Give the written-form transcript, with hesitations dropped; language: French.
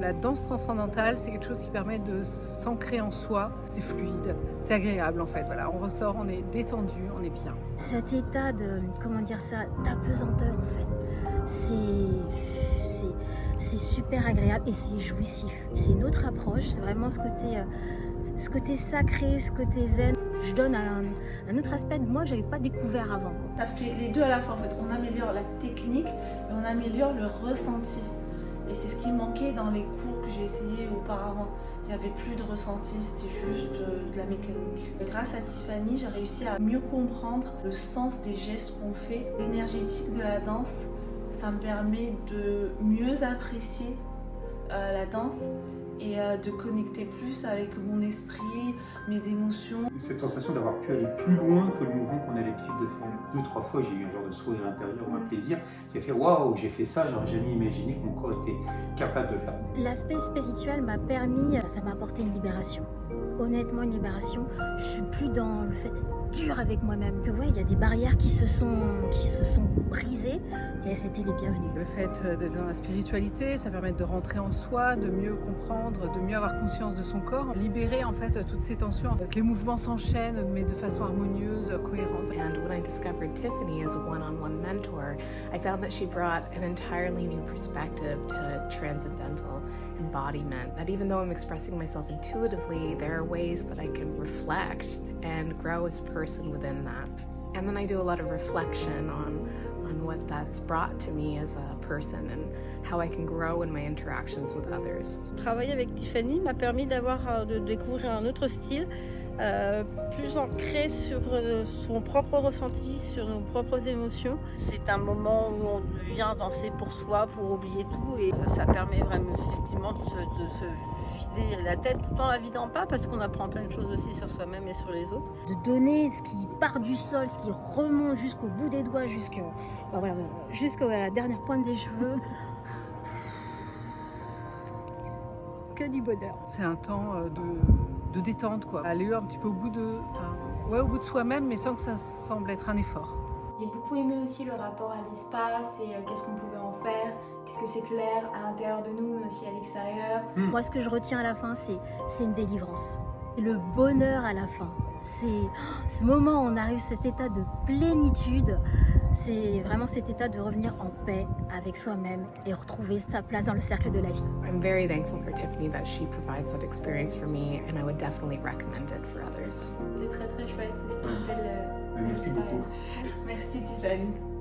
La danse transcendantale, c'est quelque chose qui permet de s'ancrer en soi. C'est fluide, c'est agréable en fait. Voilà, on ressort, on est détendu, on est bien. Cet état de, comment dire ça, d'apesanteur en fait, c'est super agréable et c'est jouissif. C'est une autre approche, c'est vraiment ce côté sacré, ce côté zen. Je donne un autre aspect de moi que j'avais pas découvert avant. Ça fait les deux à la fois en fait. On améliore la technique et on améliore le ressenti. Et c'est ce qui manquait dans les cours que j'ai essayé auparavant. Il n'y avait plus de ressenti, c'était juste de la mécanique. Grâce à Tiffany, j'ai réussi à mieux comprendre le sens des gestes qu'on fait. L'énergétique de la danse, ça me permet de mieux apprécier la danse et de connecter plus avec mon esprit, mes émotions. Cette sensation d'avoir pu aller plus loin que le mouvement qu'on a l'habitude de faire. 2-3 fois, j'ai eu un genre de sourire intérieur ou un plaisir qui a fait waouh, j'ai fait ça, j'aurais jamais imaginé que mon corps était capable de le faire. L'aspect spirituel m'a permis, ça m'a apporté une libération. Honnêtement, une libération. Je suis plus dans le fait d'être dur avec moi-même. Que ouais, il y a des barrières qui se sont brisées et c'était les bienvenues. Le fait d'être dans la spiritualité, ça permet de rentrer en soi, de mieux comprendre, de mieux avoir conscience de son corps, libérer en fait toutes ces tensions. Que les mouvements s'enchaînent mais de façon harmonieuse, cohérente. And when I discovered Tiffany as a one-on-one mentor, I found that she brought an entirely new perspective to transcendental embodiment. That even though I'm expressing myself intuitively, there are ways that I can reflect and grow as a person within that. And then I do a lot of reflection on what that's brought to me as a person and how I can grow in my interactions with others. Travailler avec Tiffany m'a permis de découvrir un autre style, plus ancré sur son propre ressenti, sur nos propres émotions. C'est un moment où on vient danser pour soi, pour oublier tout, et ça permet vraiment effectivement de se vider la tête tout en la vidant pas, parce qu'on apprend plein de choses aussi sur soi-même et sur les autres. De donner ce qui part du sol, ce qui remonte jusqu'au bout des doigts, jusqu'à la dernière pointe des cheveux. Que du bonheur. C'est un temps de détente, quoi. Aller un petit peu au bout de soi-même, mais sans que ça semble être un effort. J'ai beaucoup aimé aussi le rapport à l'espace et qu'est-ce qu'on pouvait en faire, qu'est-ce que c'est clair à l'intérieur de nous, mais aussi à l'extérieur. Moi, ce que je retiens à la fin, c'est une délivrance. Et le bonheur à la fin. C'est ce moment où on arrive à cet état de plénitude. C'est vraiment cet état de revenir en paix avec soi-même et retrouver sa place dans le cercle de la vie. I'm very thankful for Tiffany that she provides that experience for me, and I would definitely recommend it for others. C'est très très chouette, c'était une belle Merci beaucoup. Merci Tiffany.